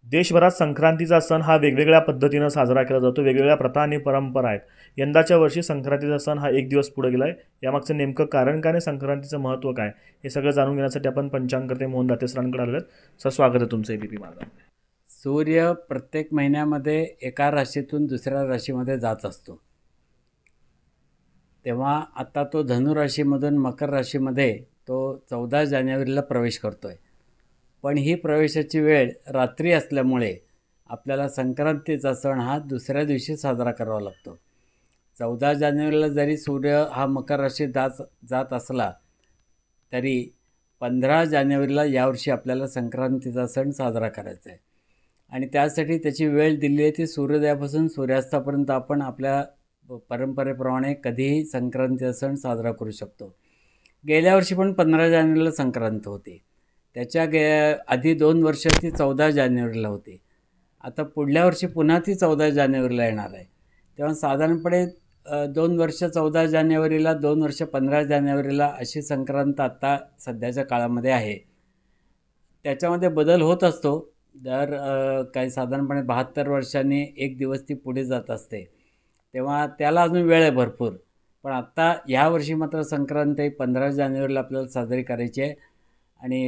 देशभरात संक्रांतीचा सण हा वेगवेगळ्या पद्धतीनं साजरा केला जातो. वेगवेगळ्या प्रथा आणि परंपरा आहेत. यंदाच्या वर्षी संक्रांतीचा सण हा एक दिवस पुढे गेला आहे. यामागचं नेमकं कारण काय आणि संक्रांतीचं महत्त्व काय हे सगळं जाणून घेण्यासाठी आपण पंचांगकर्ते मोहन दाते सरांकडे आलेलो आहेत. सर, स्वागत आहे तुमचं एबीपी माझा. सूर्य प्रत्येक महिन्यामध्ये एका राशीतून दुसऱ्या राशीमध्ये जात असतो. तेव्हा आता तो धनुराशीमधून मकर राशीमध्ये तो 14 जानेवारीला प्रवेश करतो आहे. पण ही प्रवेशाची वेळ रात्री असल्यामुळे आपल्याला संक्रांतीचा सण हा दुसऱ्या दिवशी साजरा करावा लागतो. 14 जानेवारीला जरी सूर्य हा मकर राशीत जात असला तरी 15 जानेवारीला यावर्षी आपल्याला संक्रांतीचा सण साजरा करायचा आहे. आणि त्यासाठी त्याची वेळ दिली आहे ती सूर्योदयापासून सूर्यास्तापर्यंत आपण आपल्या परंपरेप्रमाणे कधीही संक्रांतीचा सण साजरा करू शकतो. गेल्या वर्षी पण 15 जानेवारीला संक्रांत होती. त्याच्या आधी 2 वर्ष ती 14 जानेवारीला होती. आता पुढल्या वर्षी पुन्हा ती 14 जानेवारीला येणार आहे. तेव्हा साधारणपणे 2 वर्ष 14 जानेवारीला, 2 वर्ष 15 जानेवारीला अशी संक्रांत आत्ता सध्याच्या काळामध्ये आहे. त्याच्यामध्ये बदल होत असतो. काही साधारणपणे 72 वर्षांनी एक दिवस ती पुढे जात असते. तेव्हा त्याला अजून वेळ आहे भरपूर. पण आत्ता ह्या वर्षी मात्र संक्रांत 15 जानेवारीला आपल्याला साजरी करायची आहे. आणि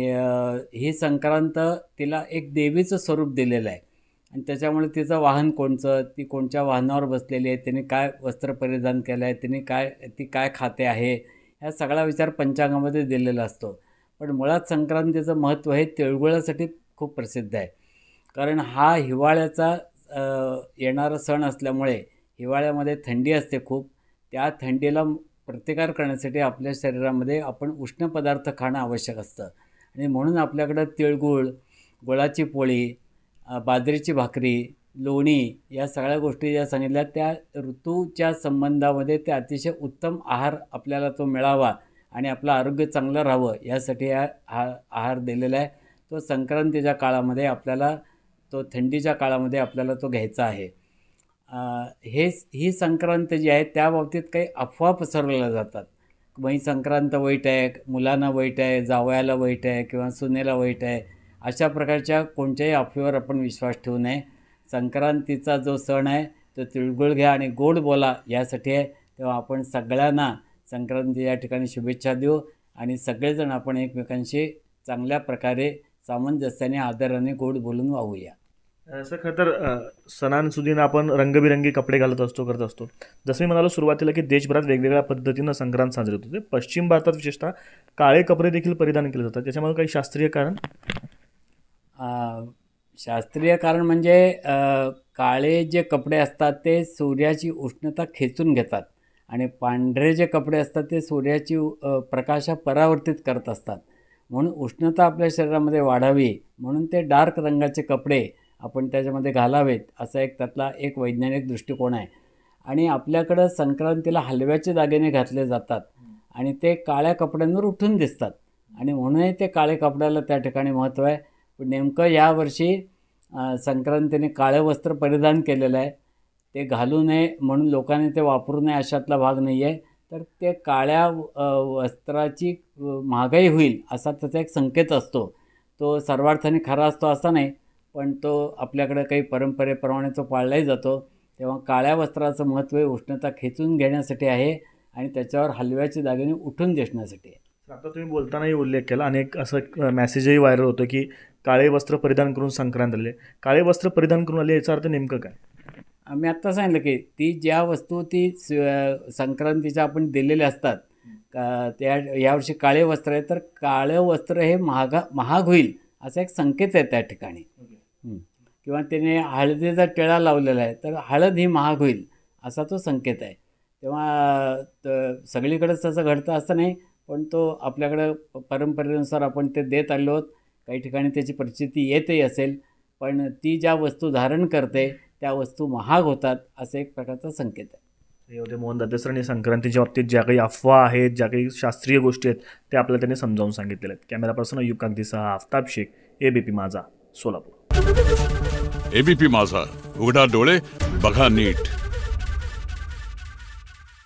ही संक्रांत तिला एक देवीचं स्वरूप दिलेलं आहे. आणि त्याच्यामुळे तिचं वाहन कोणचं, ती कोणत्या वाहनावर बसलेली आहे, तिने काय वस्त्र परिधान केलं आहे, ती काय खाते आहे, ह्या सगळा विचार पंचांगामध्ये दिलेला असतो. पण मुळात संक्रांतीचं महत्त्व हे तिळगुळासाठी खूप प्रसिद्ध आहे. कारण हा हिवाळ्याचा येणारा सण असल्यामुळे हिवाळ्यामध्ये थंडी असते खूप. त्या थंडीला प्रतिकार करण्यासाठी आपल्या शरीरामध्ये आपण उष्ण पदार्थ खाणं आवश्यक असतं. आणि म्हणून आपल्याकडं तिळगुळ, गुळाची पोळी, बाजरीची भाकरी, लोणी या सगळ्या गोष्टी ज्या सांगितल्या त्या ऋतूच्या संबंधामध्ये ते अतिशय उत्तम आहार आपल्याला तो मिळावा आणि आपलं आरोग्य चांगलं राहावं यासाठी हा आहार दिलेला आहे. तो संक्रांतीच्या काळामध्ये आपल्याला तो थंडीच्या काळामध्ये आपल्याला तो घ्यायचा आहे. ही संक्रांत जी आहे त्या बाबतीत काही अफवा पसरवल्या जातात. ही संक्रांत वाईट आहे, मुलांना वाईट आहे, जावयाला वाईट आहे किंवा सुनेला वाईट आहे, अशा प्रकारच्या कोणत्याही अफवेवर आपण विश्वास ठेवू नये. संक्रांतीचा जो सण आहे तो तिळगुळ घ्या आणि गोड बोला यासाठी आहे. तेव्हा आपण सगळ्यांना संक्रांती या ठिकाणी शुभेच्छा देऊ आणि सगळेजण आपण एकमेकांशी चांगल्या प्रकारे सामंजस्याने, आदराने, गोड बोलून वाहूया. सर, खरं तर सणांसुदीनं आपण रंगबिरंगी कपडे घालत असतो, करत असतो. जसं मी म्हणालो सुरुवातीला की देशभरात वेगवेगळ्या पद्धतीनं संक्रांत साजरी होते. पश्चिम भारतात विशेषतः काळे कपडे देखील परिधान केले जातात. त्याच्यामध्ये काही शास्त्रीय कारण? शास्त्रीय कारण म्हणजे काळे जे कपडे असतात ते सूर्याची उष्णता खेचून घेतात आणि पांढरे जे कपडे असतात ते सूर्याची प्रकाश परावर्तित करत असतात. म्हणून उष्णता आपल्या शरीरामध्ये वाढावी म्हणून ते डार्क रंगाचे कपडे आपण त्याच्यामध्ये घालावेत असा त्यातला एक वैज्ञानिक दृष्टिकोन आहे. आणि आपल्याकडं संक्रांतीला हलव्याचे दागिने घातले जातात आणि ते काळ्या कपड्यांवर उठून दिसतात आणि म्हणूनही ते काळे कपड्याला त्या ठिकाणी महत्त्व आहे. पण नेमकं यावर्षी संक्रांतीने काळे वस्त्र परिधान केलेलं आहे. ते घालू नये म्हणून लोकांनी ते वापरू नये अशातला भाग नाही आहे. तर ते काळ्या वस्त्राची महागाई होईल असा त्याचा एक संकेत असतो. तो सर्वार्थाने खरा असतो असा नाही, पण तो आपल्याकडे काही परंपरेप्रमाणे तो पाळलाही जातो. तेव्हा काळ्या वस्त्राचं महत्त्व हे उष्णता खेचून घेण्यासाठी आहे आणि त्याच्यावर हलव्याचे दागिने उठून दिसण्यासाठी आहे. आता तुम्ही बोलतानाही उल्लेख केला आणि एक असं मेसेजही व्हायरल होतं की काळे वस्त्र परिधान करून संक्रांत आले. काळे वस्त्र परिधान करून आले याचा अर्थ नेमकं काय? मी आत्ता सांगितलं की ती ज्या वस्तू ती संक्रांतीच्या आपण दिलेल्या असतात यावर्षी काळे वस्त्र आहे तर काळं वस्त्र हे महाग होईल असा एक संकेत आहे त्या ठिकाणी. किंवा त्याने हळदीचा टिळा लावलेला आहे तर हळद ही महाग होईल असा तो संकेत आहे. तेव्हा सगळीकडेच तसं घडतं असं नाही, पण तो आपल्याकडं परंपरेनुसार आपण ते देत आलो आहोत. काही ठिकाणी त्याची प्रचिती येतही असेल, पण ती ज्या वस्तू धारण करते त्या वस्तू महाग होतात असं एक प्रकारचा संकेत आहे. हे होते मोहन दाते सर आणि संक्रांतीच्या बाबतीत ज्या काही अफवा आहेत, ज्या काही शास्त्रीय गोष्टी आहेत त्या आपल्याला त्यांनी समजावून सांगितलेल्या आहेत. कॅमेरा पर्सन अय्यूब कागदीसह आफताब शेख, एबीपी माझा, सोलापूर. एबीपी माझा, उघडा डोळे बघा नीट.